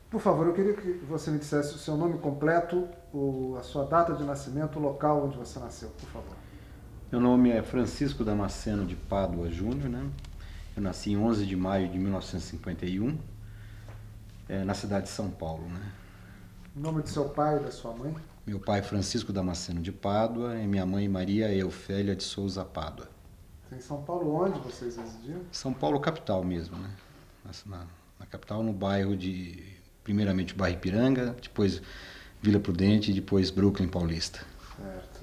Por favor, eu queria que você me dissesse o seu nome completo, a sua data de nascimento, o local onde você nasceu, por favor. Meu nome é Francisco Damasceno de Pádua Júnior, né? Eu nasci em 11 de maio de 1951, na cidade de São Paulo, né? O nome do seu pai e da sua mãe? Meu pai Francisco Damasceno de Pádua e minha mãe Maria Eufélia de Souza Pádua. Em São Paulo, onde vocês residiam? São Paulo capital mesmo, né? Na capital, no bairro primeiramente o bairro Ipiranga, depois Vila Prudente e depois Brooklyn Paulista. Certo.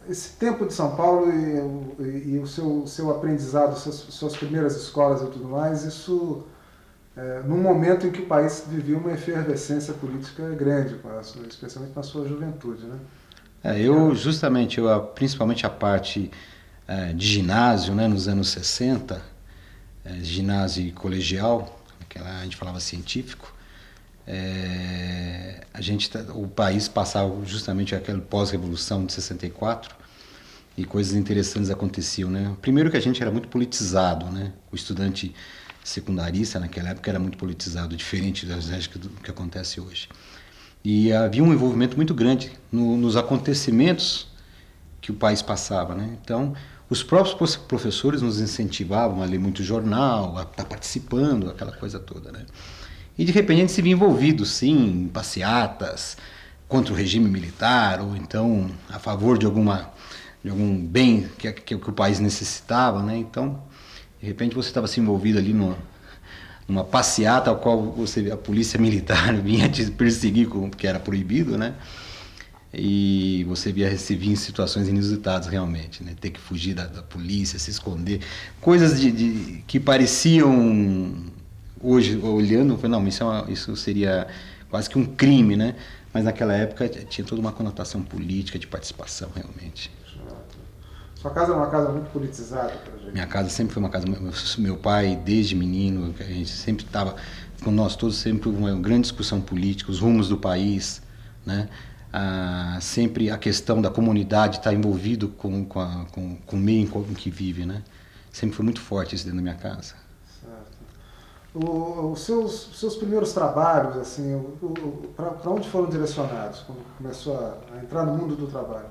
Esse tempo de São Paulo e o seu aprendizado, suas primeiras escolas e tudo mais, isso num momento em que o país vivia uma efervescência política grande, especialmente na sua juventude, né? Principalmente a parte de ginásio, né, nos anos 60, ginásio e colegial, a gente falava científico, o país passava justamente aquela pós-revolução de 64 e coisas interessantes aconteciam, né? Primeiro que a gente era muito politizado, né? O estudante secundarista naquela época era muito politizado, diferente do que acontece hoje. E havia um envolvimento muito grande nos acontecimentos que o país passava, né? Então, os próprios professores nos incentivavam a ler muito jornal, a estar participando, aquela coisa toda, né? E de repente a gente se via envolvido, sim, em passeatas contra o regime militar, ou então a favor de algum bem que o país necessitava, né? Então, de repente você estava se envolvido ali numa passeata ao qual a polícia militar vinha te perseguir, porque era proibido, né? E você se via em situações inusitadas realmente, né? Ter que fugir da polícia, se esconder, coisas que pareciam hoje olhando, não, isso seria quase que um crime, né? Mas naquela época tinha toda uma conotação política de participação realmente. Sua casa é uma casa muito politizada, pra gente. Minha casa sempre foi uma casa. Meu pai, desde menino, a gente sempre estava, com nós todos, sempre uma grande discussão política, os rumos do país, né? Sempre a questão da comunidade estar envolvido com o meio em que vive, né? Sempre foi muito forte isso dentro da minha casa. Certo. Os seus primeiros trabalhos, assim, para onde foram direcionados quando começou a entrar no mundo do trabalho?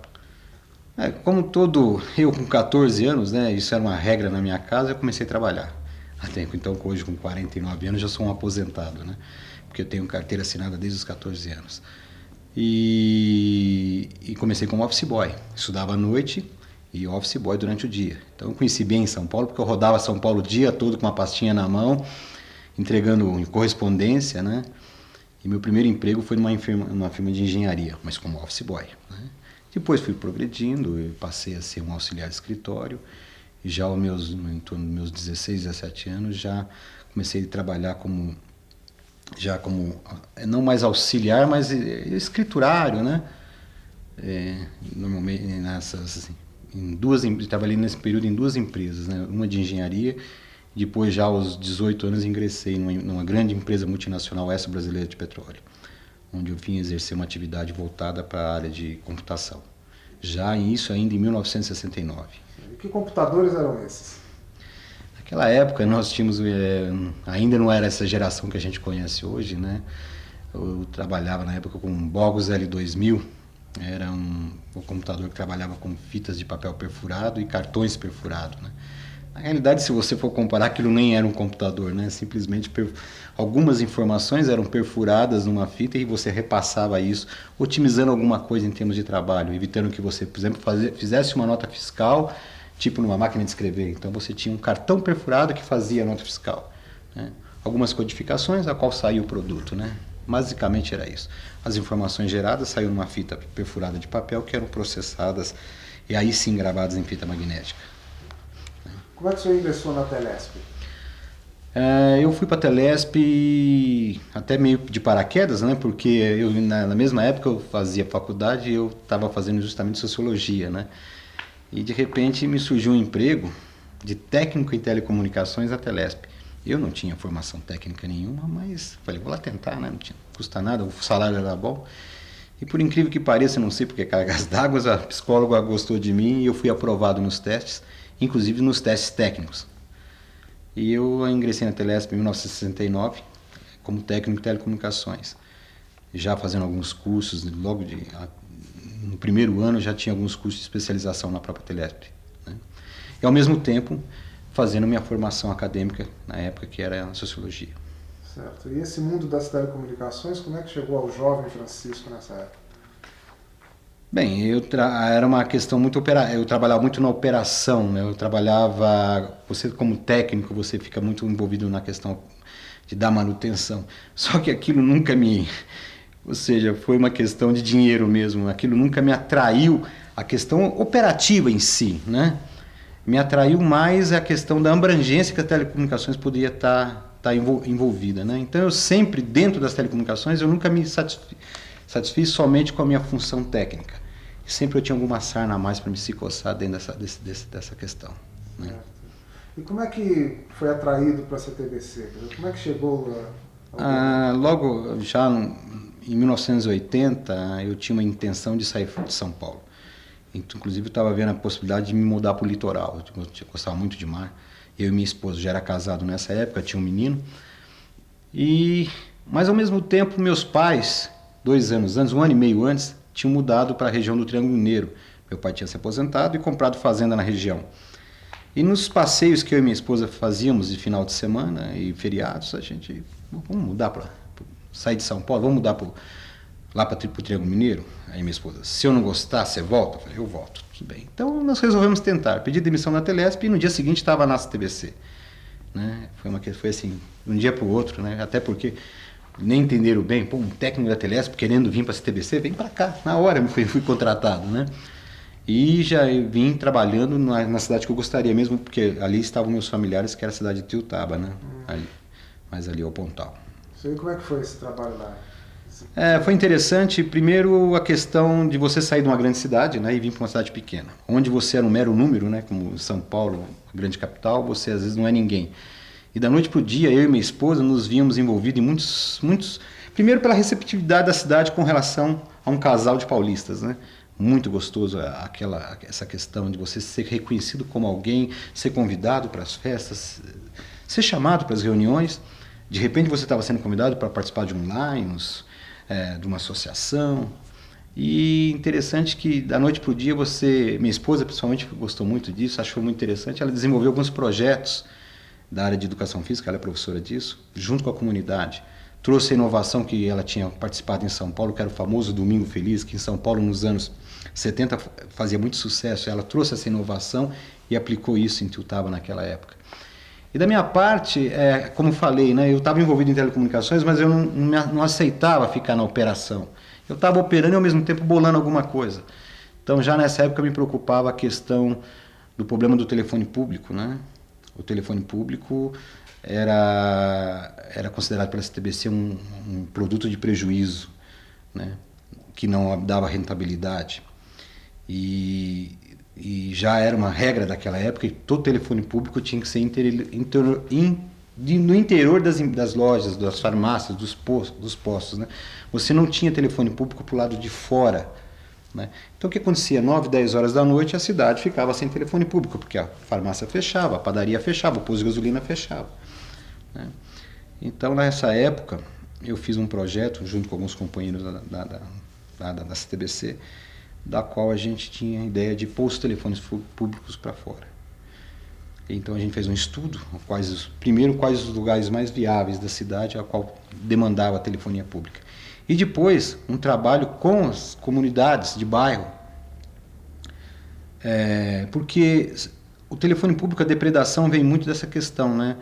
Eu com 14 anos, né, isso era uma regra na minha casa, eu comecei a trabalhar. Até então, hoje com 49 anos, já sou um aposentado, né, porque eu tenho carteira assinada desde os 14 anos. E comecei como office boy, estudava à noite e office boy durante o dia. Então eu conheci bem em São Paulo, porque eu rodava São Paulo o dia todo com uma pastinha na mão, entregando correspondência, né, e meu primeiro emprego foi numa firma de engenharia, mas como office boy, né. Depois fui progredindo, eu passei a ser um auxiliar de escritório e já em torno dos meus 16, 17 anos já comecei a trabalhar como não mais auxiliar, mas escriturário, né? Normalmente trabalhei nesse período em duas empresas, né? Uma de engenharia, depois já aos 18 anos ingressei numa grande empresa multinacional essa brasileira de petróleo, onde eu vim exercer uma atividade voltada para a área de computação. Já isso ainda em 1969. E que computadores eram esses? Naquela época nós tínhamos, ainda não era essa geração que a gente conhece hoje, né? Eu trabalhava na época com um Bogos L2000, era um computador que trabalhava com fitas de papel perfurado e cartões perfurados, né? Na realidade, se você for comparar, aquilo nem era um computador, né? Simplesmente algumas informações eram perfuradas numa fita e você repassava isso, otimizando alguma coisa em termos de trabalho, evitando que você, por exemplo, fizesse uma nota fiscal, tipo numa máquina de escrever. Então você tinha um cartão perfurado que fazia a nota fiscal, né? Algumas codificações a qual saía o produto, né? Basicamente era isso. As informações geradas saíam numa fita perfurada de papel que eram processadas e aí sim gravadas em fita magnética. Como é que o senhor ingressou na Telesp? Eu fui para a Telesp até meio de paraquedas, né? Porque na mesma época eu fazia faculdade e eu estava fazendo justamente sociologia, né? E de repente me surgiu um emprego de técnico em telecomunicações na Telesp. Eu não tinha formação técnica nenhuma, mas falei, vou lá tentar, né? Não custa nada, o salário era bom. E por incrível que pareça, não sei porque cargas d'água, a psicóloga gostou de mim e eu fui aprovado nos testes, inclusive nos testes técnicos. E eu ingressei na Telesp em 1969, como técnico em telecomunicações. Já fazendo alguns cursos, no primeiro ano já tinha alguns cursos de especialização na própria Telesp, né? E ao mesmo tempo fazendo minha formação acadêmica na época, que era a sociologia. Certo. E esse mundo das telecomunicações, como é que chegou ao jovem Francisco nessa época? Bem, era uma questão muito eu trabalhava muito na operação, né? Eu trabalhava, você como técnico, você fica muito envolvido na questão de dar manutenção. Só que aquilo nunca ou seja, foi uma questão de dinheiro mesmo, aquilo nunca me atraiu, a questão operativa em si, né? Me atraiu mais a questão da abrangência que as telecomunicações poderia estar envolvida, né? Então eu sempre, dentro das telecomunicações, eu nunca me satisfiz somente com a minha função técnica. Sempre eu tinha alguma sarna a mais para me se coçar dentro dessa questão, né? E como é que foi atraído para a CTBC? Como é que chegou Logo, já em 1980, eu tinha uma intenção de sair de São Paulo. Inclusive, eu estava vendo a possibilidade de me mudar para o litoral. Eu gostava muito de mar. Eu e minha esposa já era casado nessa época, tinha um menino. Mas, ao mesmo tempo, meus pais, 2 anos antes, 1 ano e meio antes, tinham mudado para a região do Triângulo Mineiro. Meu pai tinha se aposentado e comprado fazenda na região. E nos passeios que eu e minha esposa fazíamos de final de semana e feriados, a gente, vamos mudar sair de São Paulo, vamos mudar lá para o Triângulo Mineiro? Aí minha esposa, se eu não gostar, você volta? Eu falei, eu volto, tudo bem. Então nós resolvemos tentar, pedi demissão na Telesp e no dia seguinte estava na CTBC, né? Foi assim, de um dia para o outro, né? Até porque nem entenderam bem, um técnico da Telesp querendo vir para a CTBC, vem para cá, na hora eu fui contratado, né? E já vim trabalhando na cidade que eu gostaria mesmo, porque ali estavam meus familiares, que era a cidade de Tiutaba, né? Mais ali ao Pontal. E como é que foi esse trabalho lá? Foi interessante, primeiro a questão de você sair de uma grande cidade, né, e vir para uma cidade pequena, onde você era um mero número, né, como São Paulo, a grande capital, você às vezes não é ninguém. E da noite para o dia, eu e minha esposa nos víamos envolvidos em muitos... Primeiro pela receptividade da cidade com relação a um casal de paulistas, né? Muito gostoso essa questão de você ser reconhecido como alguém, ser convidado para as festas, ser chamado para as reuniões. De repente você estava sendo convidado para participar de um Lions, de uma associação. E interessante que da noite para o dia minha esposa principalmente gostou muito disso, achou muito interessante. Ela desenvolveu alguns projetos da área de educação física, ela é professora disso, junto com a comunidade. Trouxe a inovação que ela tinha participado em São Paulo, que era o famoso Domingo Feliz, que em São Paulo nos anos 70 fazia muito sucesso. Ela trouxe essa inovação e aplicou isso em Tiutaba naquela época. E da minha parte, como falei, né, eu estava envolvido em telecomunicações, mas eu não aceitava ficar na operação. Eu estava operando e ao mesmo tempo bolando alguma coisa. Então já nessa época me preocupava a questão do problema do telefone público, né? O telefone público era considerado pela CTBC um produto de prejuízo, né? Que não dava rentabilidade. E já era uma regra daquela época que todo telefone público tinha que ser no interior das lojas, das farmácias, dos postos, né? Você não tinha telefone público para o lado de fora, né? Então o que acontecia? 9, 10 horas da noite a cidade ficava sem telefone público, porque a farmácia fechava, a padaria fechava, o posto de gasolina fechava, né? Então nessa época eu fiz um projeto junto com alguns companheiros da CTBC, da qual a gente tinha a ideia de pôr os telefones públicos para fora. Então a gente fez um estudo, quais os lugares mais viáveis da cidade, a qual demandava a telefonia pública. E depois um trabalho com as comunidades de bairro, porque o telefone público, a depredação vem muito dessa questão, né?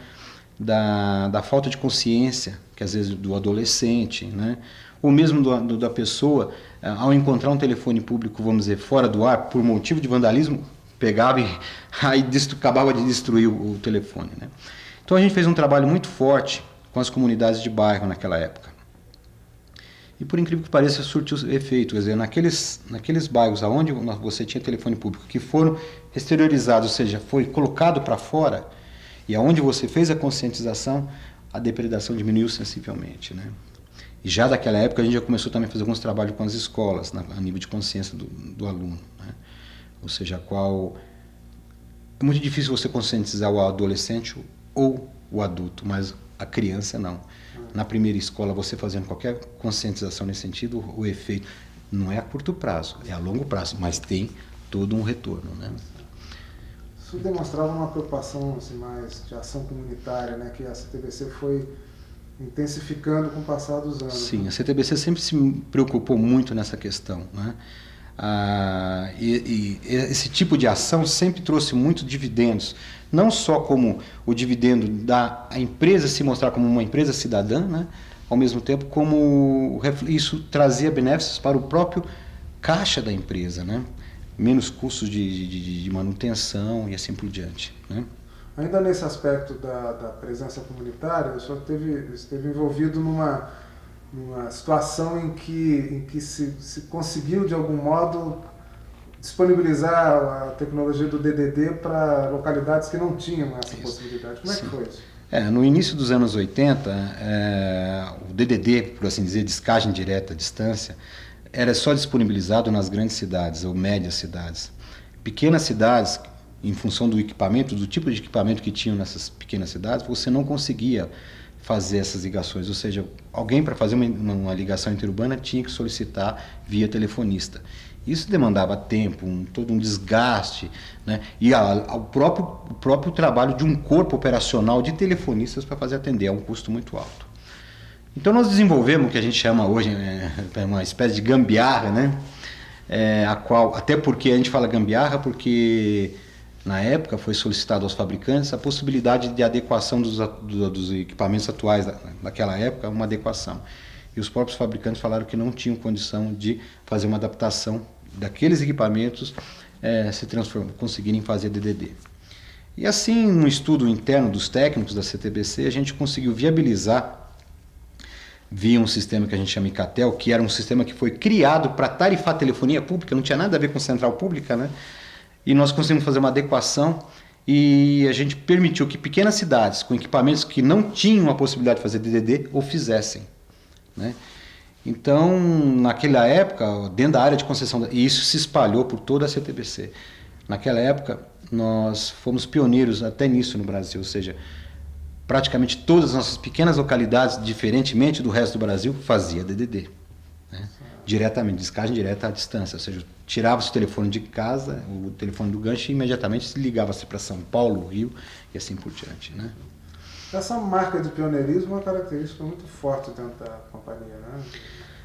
Da falta de consciência, que às vezes do adolescente, né? Ou mesmo da pessoa, ao encontrar um telefone público, vamos dizer, fora do ar, por motivo de vandalismo, pegava e aí acabava de destruir o telefone, né? Então a gente fez um trabalho muito forte com as comunidades de bairro naquela época. E por incrível que pareça, surtiu efeito. Quer dizer, naqueles bairros onde você tinha telefone público que foram exteriorizados, ou seja, foi colocado para fora, e aonde você fez a conscientização, a depredação diminuiu sensivelmente, né? E já daquela época a gente já começou também a fazer alguns trabalhos com as escolas, a nível de consciência do aluno, né? Ou seja, é muito difícil você conscientizar o adolescente ou o adulto, mas A criança não. Na primeira escola, você fazendo qualquer conscientização nesse sentido, o efeito não é a curto prazo, é a longo prazo, mas tem todo um retorno, né? Isso demonstrava uma preocupação assim, mais de ação comunitária, né, que a CTBC foi intensificando com o passar dos anos. Sim, né? a CTBC sempre se preocupou muito nessa questão, né? E esse tipo de ação sempre trouxe muitos dividendos, não só como o dividendo da empresa se mostrar como uma empresa cidadã, né? Ao mesmo tempo como isso trazia benefícios para o próprio caixa da empresa, né? Menos custos de manutenção e assim por diante, né? Ainda nesse aspecto da presença comunitária, o senhor esteve envolvido numa situação em que se conseguiu, de algum modo, disponibilizar a tecnologia do DDD para localidades que não tinham essa possibilidade. Como é que foi isso? No início dos anos 80, o DDD, por assim dizer, descagem direta à distância, era só disponibilizado nas grandes cidades ou médias cidades. Pequenas cidades, em função do equipamento, do tipo de equipamento que tinham nessas pequenas cidades, você não conseguia fazer essas ligações, ou seja, alguém para fazer uma ligação interurbana tinha que solicitar via telefonista. Isso demandava tempo, todo um desgaste, né? E o próprio trabalho de um corpo operacional de telefonistas para fazer atender, é um custo muito alto. Então nós desenvolvemos o que a gente chama hoje uma espécie de gambiarra, né? A qual, até porque a gente fala gambiarra porque na época foi solicitado aos fabricantes a possibilidade de adequação dos equipamentos atuais daquela época, uma adequação. E os próprios fabricantes falaram que não tinham condição de fazer uma adaptação daqueles equipamentos conseguirem fazer DDD. E assim, no estudo interno dos técnicos da CTBC, a gente conseguiu viabilizar via um sistema que a gente chama Icatel, que era um sistema que foi criado para tarifar telefonia pública, não tinha nada a ver com central pública, né? E nós conseguimos fazer uma adequação e a gente permitiu que pequenas cidades com equipamentos que não tinham a possibilidade de fazer DDD o fizessem, né? Então, naquela época, dentro da área de concessão, e isso se espalhou por toda a CTBC, naquela época nós fomos pioneiros até nisso no Brasil, ou seja, praticamente todas as nossas pequenas localidades, diferentemente do resto do Brasil, fazia DDD, né? Diretamente, descagem direta à distância, ou seja, tirava-se o telefone de casa, o telefone do gancho e imediatamente se ligava-se para São Paulo, Rio e assim por diante, né? Essa marca de pioneirismo é uma característica muito forte dentro da companhia, né?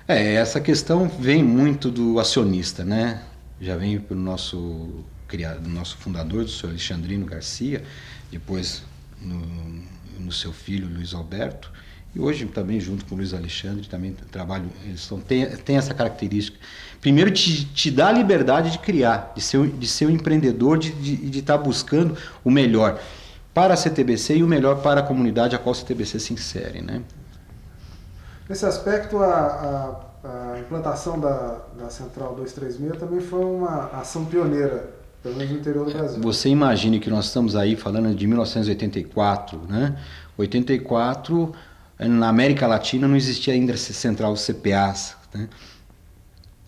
Essa questão vem muito do acionista, né? Já vem pelo nosso fundador, do senhor Alexandrino Garcia, depois no seu filho Luiz Alberto, e hoje também junto com o Luiz Alexandre também trabalho, eles têm essa característica. Primeiro te dá a liberdade de criar, de ser um empreendedor, de estar buscando o melhor para a CTBC e o melhor para a comunidade a qual a CTBC se insere, né? Nesse aspecto, a implantação da Central 236 também foi uma ação pioneira, pelo menos no interior do Brasil. Você imagine que nós estamos aí falando de 1984, né? 84, na América Latina não existia ainda central CPAs, né?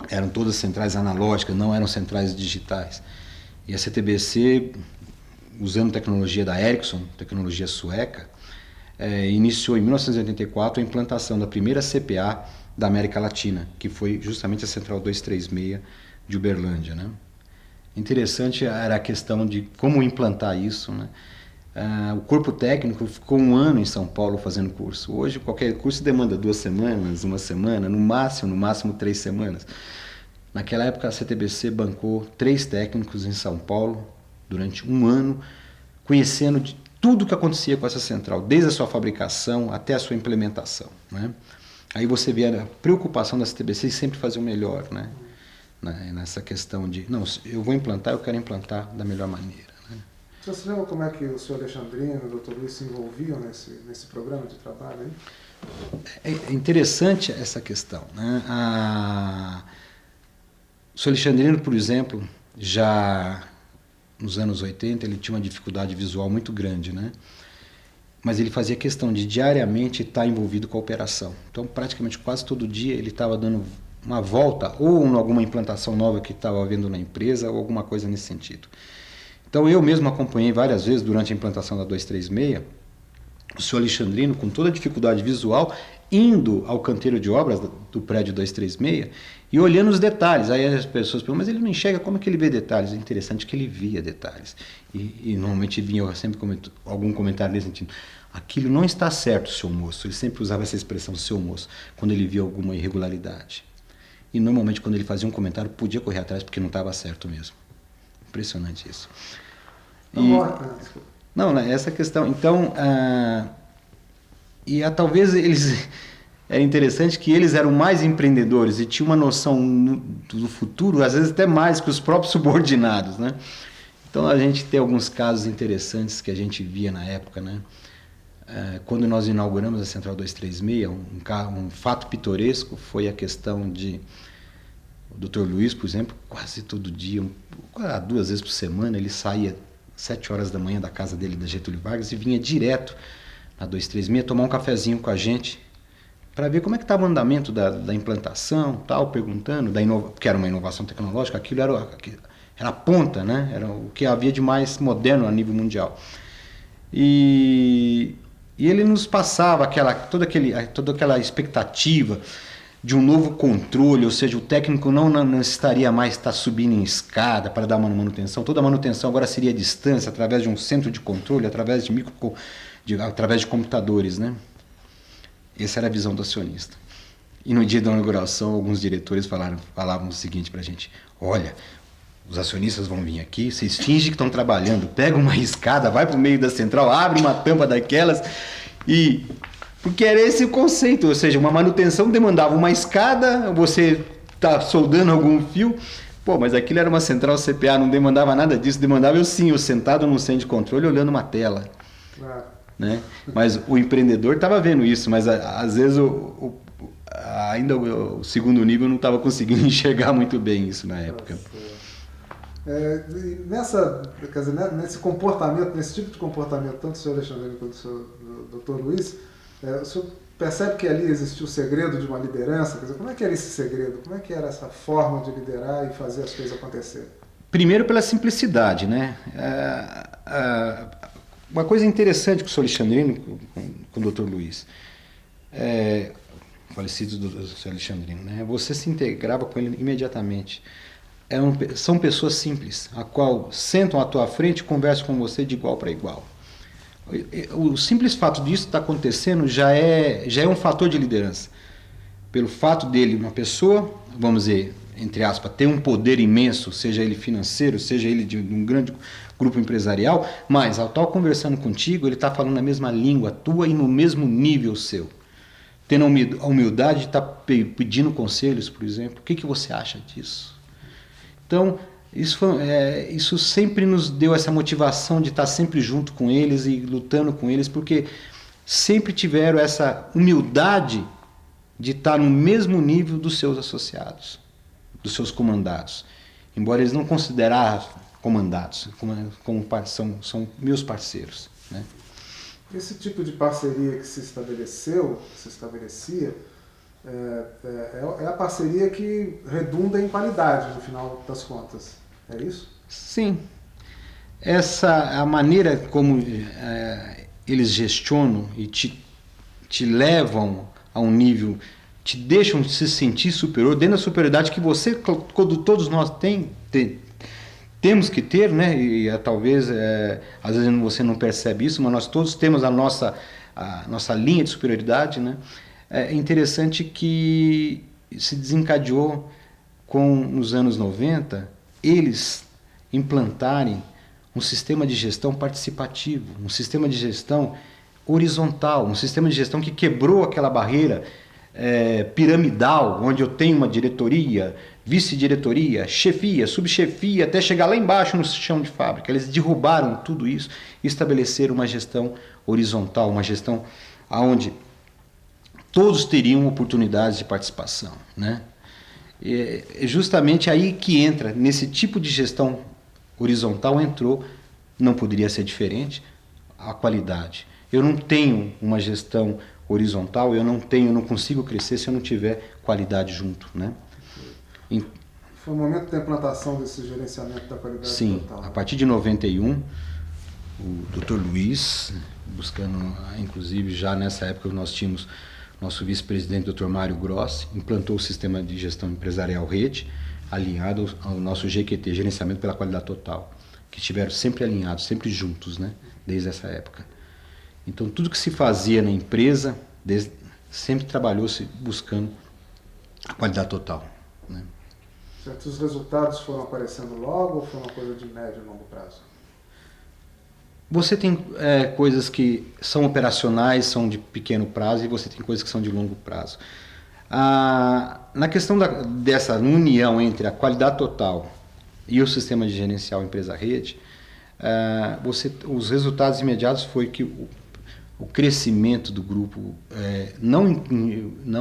Eram todas centrais analógicas, não eram centrais digitais. E a CTBC, usando tecnologia da Ericsson, tecnologia sueca, iniciou em 1984 a implantação da primeira CPA da América Latina, que foi justamente a Central 236 de Uberlândia, né? Interessante era a questão de como implantar isso, né? O corpo técnico ficou 1 ano em São Paulo fazendo curso. Hoje qualquer curso demanda 2 semanas, 1 semana, no máximo 3 semanas. Naquela época a CTBC bancou 3 técnicos em São Paulo durante 1 ano, conhecendo de tudo o que acontecia com essa central, desde a sua fabricação até a sua implementação, né? Aí você vê a preocupação da CTBC em sempre fazer o melhor, né? Nessa questão de, não, eu vou implantar, eu quero implantar da melhor maneira, né? Você se lembra como é que o senhor Alexandrino e o Dr. Luiz se envolviam nesse programa de trabalho aí? É interessante essa questão, né? O senhor Alexandrino, por exemplo, já nos anos 80, ele tinha uma dificuldade visual muito grande, né? Mas ele fazia questão de diariamente estar envolvido com a operação. Então, praticamente quase todo dia ele estava dando uma volta ou em alguma implantação nova que estava havendo na empresa ou alguma coisa nesse sentido. Então, eu mesmo acompanhei várias vezes durante a implantação da 236 o senhor Alexandrino, com toda a dificuldade visual, indo ao canteiro de obras do prédio 236 e olhando os detalhes. Aí as pessoas perguntam, mas ele não enxerga, como é que ele vê detalhes? É interessante que ele via detalhes. E normalmente vinha sempre algum comentário nesse sentido. Aquilo não está certo, seu moço. Ele sempre usava essa expressão, seu moço, quando ele via alguma irregularidade. E normalmente quando ele fazia um comentário, podia correr atrás porque não estava certo mesmo. Impressionante isso. Não, essa questão. Então, talvez eles... Era interessante que eles eram mais empreendedores e tinham uma noção do futuro, às vezes até mais que os próprios subordinados, né? Então a gente tem alguns casos interessantes que a gente via na época, né? Quando nós inauguramos a Central 236, um fato pitoresco foi a questão de o Dr. Luiz, por exemplo, quase todo dia, 2 vezes por semana, ele saía 7 horas da manhã da casa dele, da Getúlio Vargas, e vinha direto na 236 tomar um cafezinho com a gente para ver como é que estava o andamento da implantação, tal, perguntando, porque era uma inovação tecnológica, aquilo era a ponta, né? Era o que havia de mais moderno a nível mundial. E ele nos passava toda aquela expectativa de um novo controle, ou seja, o técnico não necessitaria mais estar subindo em escada para dar uma manutenção. Toda a manutenção agora seria à distância, através de um centro de controle, através de computadores, né? Essa era a visão do acionista. E no dia da inauguração, alguns diretores falavam o seguinte para a gente: olha, os acionistas vão vir aqui, vocês fingem que estão trabalhando, pega uma escada, vai para o meio da central, abre uma tampa daquelas e... Porque era esse o conceito, ou seja, uma manutenção demandava uma escada, você está soldando algum fio, mas aquilo era uma central CPA, não demandava nada disso, demandava eu sentado num centro de controle olhando uma tela. Claro. Né? Mas o empreendedor estava vendo isso, mas às vezes ainda o segundo nível não estava conseguindo enxergar muito bem isso na época. Nesse comportamento, nesse tipo de comportamento, tanto do senhor Alexandre quanto do senhor Dr. Luiz, o senhor percebe que ali existiu o segredo de uma liderança? Quer dizer, como é que era esse segredo? Como é que era essa forma de liderar e fazer as coisas acontecerem? Primeiro pela simplicidade, né? Uma coisa interessante com o senhor Alexandrino, com o Dr. Luiz, falecido do senhor Alexandrino, né? Você se integrava com ele imediatamente. São pessoas simples, a qual sentam à tua frente e conversam com você de igual para igual. O simples fato disso estar acontecendo já é um fator de liderança. Pelo fato dele, uma pessoa, vamos dizer, entre aspas, ter um poder imenso, seja ele financeiro, seja ele de um grande grupo empresarial, mas ao estar conversando contigo, ele está falando a mesma língua tua e no mesmo nível seu. Tendo a humildade de estar pedindo conselhos, por exemplo. O que você acha disso? Então, isso sempre nos deu essa motivação de estar sempre junto com eles e lutando com eles, porque sempre tiveram essa humildade de estar no mesmo nível dos seus associados, dos seus comandados. Embora eles não considerassem comandados, são meus parceiros, né? Esse tipo de parceria que se estabelecia, é a parceria que redunda em qualidade, no final das contas. É isso? Sim. A maneira como eles gestionam e te levam a um nível, te deixam se sentir superior, dentro da superioridade que todos nós temos que ter, né? E talvez, às vezes você não percebe isso, mas nós todos temos a nossa linha de superioridade, né? É interessante que se desencadeou nos anos 90, eles implantarem um sistema de gestão participativo, um sistema de gestão horizontal, um sistema de gestão que quebrou aquela barreira piramidal, onde eu tenho uma diretoria, vice-diretoria, chefia, subchefia, até chegar lá embaixo no chão de fábrica. Eles derrubaram tudo isso e estabeleceram uma gestão horizontal, uma gestão onde todos teriam oportunidades de participação, né? É justamente aí que entra, nesse tipo de gestão horizontal não poderia ser diferente, a qualidade. Eu não tenho uma gestão horizontal, eu não consigo crescer se eu não tiver qualidade junto, né? Foi o momento da implantação desse gerenciamento da qualidade. Sim, total. A partir de 91, o Dr. Luiz, buscando, inclusive já nessa época nós tínhamos nosso vice-presidente, Dr. Mário Grossi, implantou o sistema de gestão empresarial rede, alinhado ao nosso GQT, Gerenciamento pela Qualidade Total, que estiveram sempre alinhados, sempre juntos, né, desde essa época. Então tudo que se fazia na empresa, sempre trabalhou-se buscando a qualidade total, né. Certos resultados foram aparecendo logo ou foi uma coisa de médio e longo prazo? Você tem coisas que são operacionais, são de pequeno prazo, e você tem coisas que são de longo prazo. Na questão dessa união entre a qualidade total e o sistema de gerencial empresa-rede, os resultados imediatos foi que o crescimento do grupo, não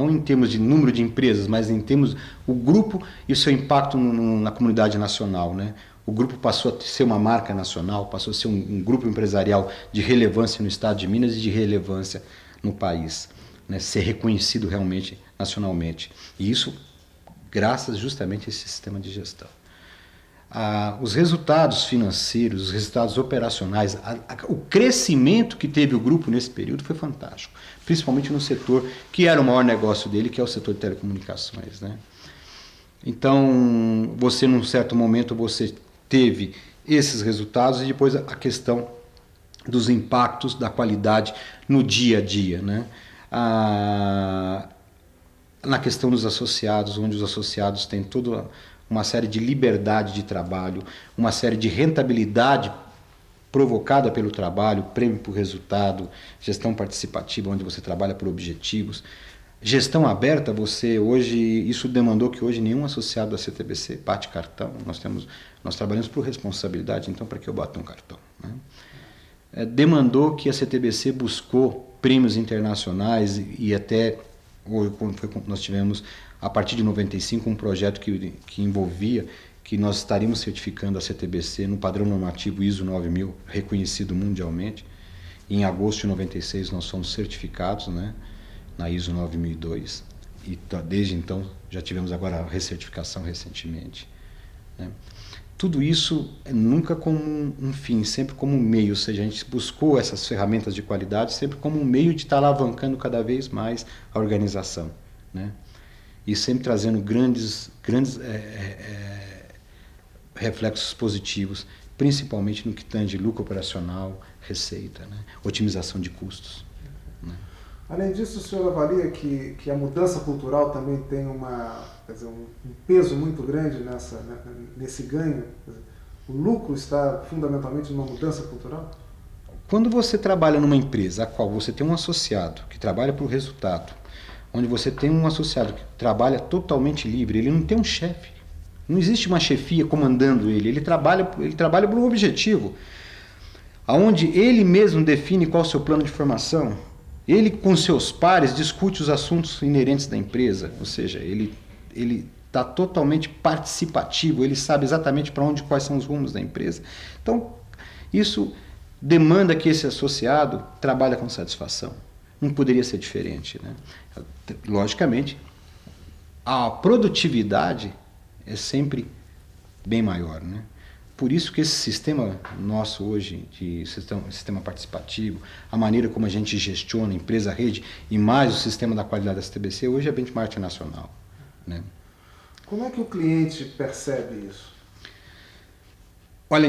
em termos de número de empresas, mas em termos o grupo e o seu impacto na comunidade nacional, né? O grupo passou a ser uma marca nacional, passou a ser um grupo empresarial de relevância no estado de Minas e de relevância no país, né? Ser reconhecido realmente nacionalmente. E isso graças justamente a esse sistema de gestão. Os resultados financeiros, os resultados operacionais, o crescimento que teve o grupo nesse período foi fantástico, principalmente no setor que era o maior negócio dele, que é o setor de telecomunicações, né? Então, você num certo momento você teve esses resultados e depois a questão dos impactos da qualidade no dia a dia, né? Na questão dos associados, onde os associados têm toda uma série de liberdade de trabalho, uma série de rentabilidade provocada pelo trabalho, prêmio por resultado, gestão participativa, onde você trabalha por objetivos. Gestão aberta, isso demandou que hoje nenhum associado da CTBC bate cartão. Nós trabalhamos por responsabilidade, então para que eu bato um cartão, né? Demandou que a CTBC buscou prêmios internacionais e até nós tivemos, a partir de 95, um projeto que envolvia que nós estaríamos certificando a CTBC no padrão normativo ISO 9000, reconhecido mundialmente. E em agosto de 96 nós fomos certificados, né, na ISO 9002, e desde então já tivemos agora a recertificação recentemente, né. Tudo isso nunca como um fim, sempre como um meio, ou seja, a gente buscou essas ferramentas de qualidade sempre como um meio de estar alavancando cada vez mais a organização, né? E sempre trazendo grandes reflexos positivos, principalmente no que tange lucro operacional, receita, né? Otimização de custos, né? Além disso, o senhor avalia que a mudança cultural também tem um peso muito grande nesse ganho? O lucro está fundamentalmente numa mudança cultural? Quando você trabalha numa empresa a qual você tem um associado que trabalha para o resultado, onde você tem um associado que trabalha totalmente livre, ele não tem um chefe, não existe uma chefia comandando ele trabalha por um objetivo, onde ele mesmo define qual é o seu plano de formação. Ele, com seus pares, discute os assuntos inerentes da empresa, ou seja, ele está totalmente participativo, ele sabe exatamente quais são os rumos da empresa. Então, isso demanda que esse associado trabalhe com satisfação. Não poderia ser diferente, né? Logicamente, a produtividade é sempre bem maior, né? Por isso que esse sistema nosso hoje, de sistema participativo, a maneira como a gente gestiona a empresa-rede e mais o sistema da qualidade da CTBC, hoje é benchmark nacional, né? Como é que o cliente percebe isso? Olha,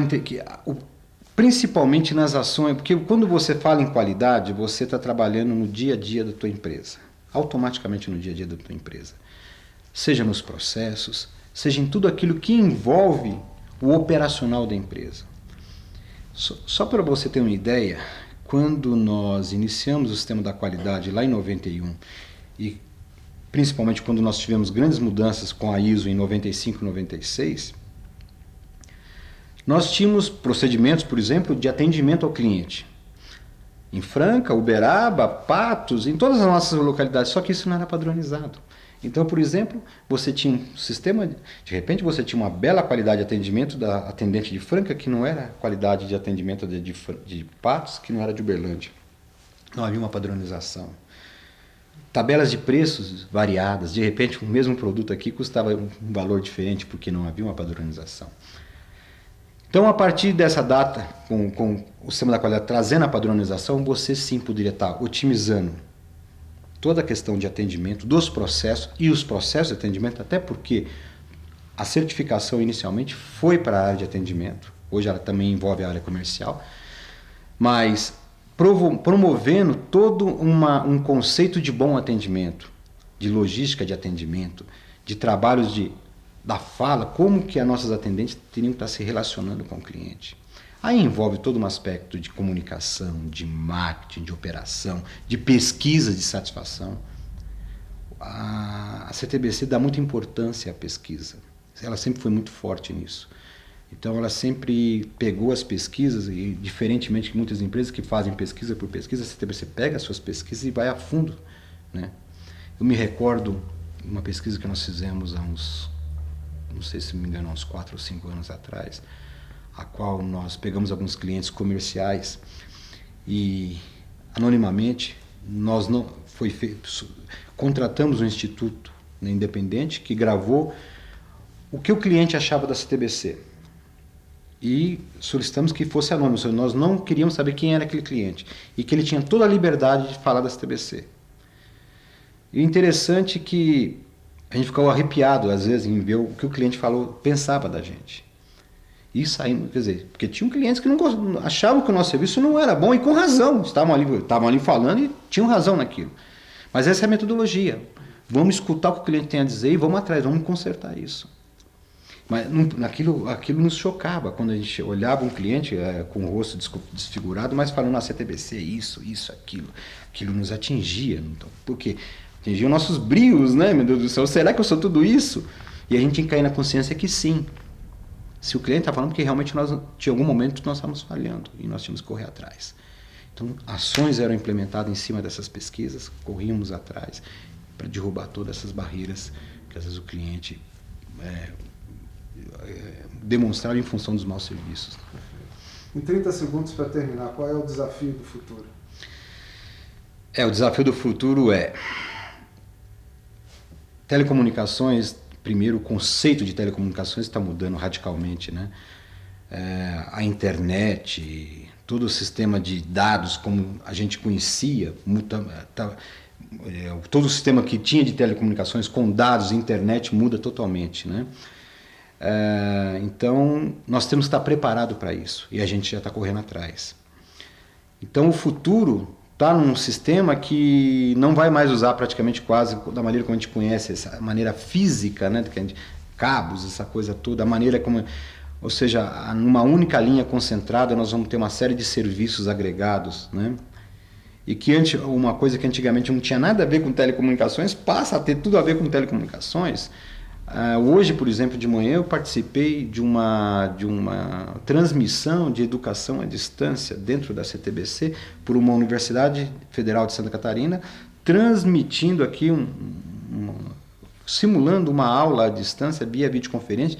principalmente nas ações, porque quando você fala em qualidade, você está trabalhando no dia a dia da tua empresa, automaticamente no dia a dia da tua empresa. Seja nos processos, seja em tudo aquilo que envolve o operacional da empresa. Só para você ter uma ideia, quando nós iniciamos o sistema da qualidade lá em 91, e principalmente quando nós tivemos grandes mudanças com a ISO em 95 e 96, nós tínhamos procedimentos, por exemplo, de atendimento ao cliente. Em Franca, Uberaba, Patos, em todas as nossas localidades, só que isso não era padronizado. Então, por exemplo, você tinha um sistema, de repente você tinha uma bela qualidade de atendimento da atendente de Franca, que não era qualidade de atendimento de Patos, que não era de Uberlândia. Não havia uma padronização. Tabelas de preços variadas, de repente o mesmo produto aqui custava um valor diferente, porque não havia uma padronização. Então, a partir dessa data, com o sistema da qualidade trazendo a padronização, você sim poderia estar otimizando toda a questão de atendimento dos processos e os processos de atendimento, até porque a certificação inicialmente foi para a área de atendimento, hoje ela também envolve a área comercial, mas promovendo todo um conceito de bom atendimento, de logística de atendimento, de trabalhos da fala, como que as nossas atendentes teriam que estar se relacionando com o cliente. Aí envolve todo um aspecto de comunicação, de marketing, de operação, de pesquisa de satisfação. A CTBC dá muita importância à pesquisa. Ela sempre foi muito forte nisso. Então ela sempre pegou as pesquisas, e diferentemente de muitas empresas que fazem pesquisa por pesquisa, a CTBC pega as suas pesquisas e vai a fundo, né? Eu me recordo uma pesquisa que nós fizemos há uns, não sei se me engano, uns 4 ou 5 anos atrás, a qual nós pegamos alguns clientes comerciais e anonimamente nós não contratamos um instituto, né, independente que gravou o que o cliente achava da CTBC e solicitamos que fosse anônimo. Nós não queríamos saber quem era aquele cliente e que ele tinha toda a liberdade de falar da CTBC. E o interessante é que a gente ficou arrepiado às vezes em ver o que o cliente pensava da gente. E saindo, quer dizer, porque tinham clientes que não achavam que o nosso serviço não era bom e com razão, estavam ali falando e tinham razão naquilo. Mas essa é a metodologia. Vamos escutar o que o cliente tem a dizer e vamos atrás, vamos consertar isso. Mas aquilo nos chocava, quando a gente olhava um cliente com o rosto desfigurado, mas falando, CTBC, isso, aquilo nos atingia. Então, porque atingia nossos brios, né, meu Deus do céu, será que eu sou tudo isso? E a gente tinha que cair na consciência que sim. Se o cliente está falando, porque realmente em algum momento nós estávamos falhando e nós tínhamos que correr atrás. Então, ações eram implementadas em cima dessas pesquisas, corríamos atrás para derrubar todas essas barreiras que às vezes o cliente demonstrava em função dos maus serviços. Em 30 segundos para terminar, qual é o desafio do futuro? O desafio do futuro é telecomunicações. Primeiro, o conceito de telecomunicações está mudando radicalmente, né? A internet, todo o sistema de dados como a gente conhecia, todo o sistema que tinha de telecomunicações com dados e internet muda totalmente, né? Então, nós temos que estar preparados para isso e a gente já está correndo atrás. Então, o futuro está num sistema que não vai mais usar praticamente quase da maneira como a gente conhece, essa maneira física, né, cabos, essa coisa toda, a maneira como, ou seja, numa única linha concentrada nós vamos ter uma série de serviços agregados, né? E que uma coisa que antigamente não tinha nada a ver com telecomunicações passa a ter tudo a ver com telecomunicações. Hoje, por exemplo, de manhã eu participei de uma transmissão de educação à distância dentro da CTBC por uma Universidade Federal de Santa Catarina, transmitindo aqui, simulando uma aula à distância via videoconferência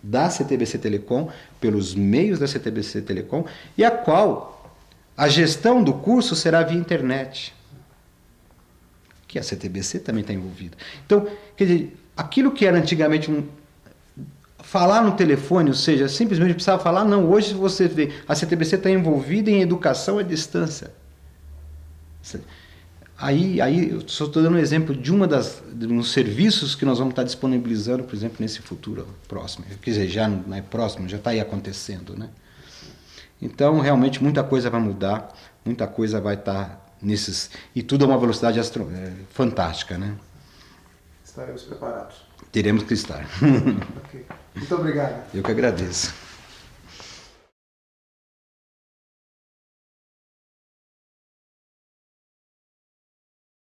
da CTBC Telecom, pelos meios da CTBC Telecom, e a qual a gestão do curso será via internet. Que a CTBC também está envolvida. Então, quer dizer, aquilo que era antigamente falar no telefone, ou seja, simplesmente precisava falar, não, hoje você vê, a CTBC está envolvida em educação à distância. Aí eu só estou dando um exemplo de uns serviços que nós vamos estar disponibilizando, por exemplo, nesse futuro próximo. Quer dizer, já não é próximo, já está aí acontecendo, né? Então, realmente, muita coisa vai mudar, muita coisa vai estar e tudo a uma velocidade fantástica, né? Estaremos preparados. Teremos que estar. Okay. Muito obrigado. Eu que agradeço.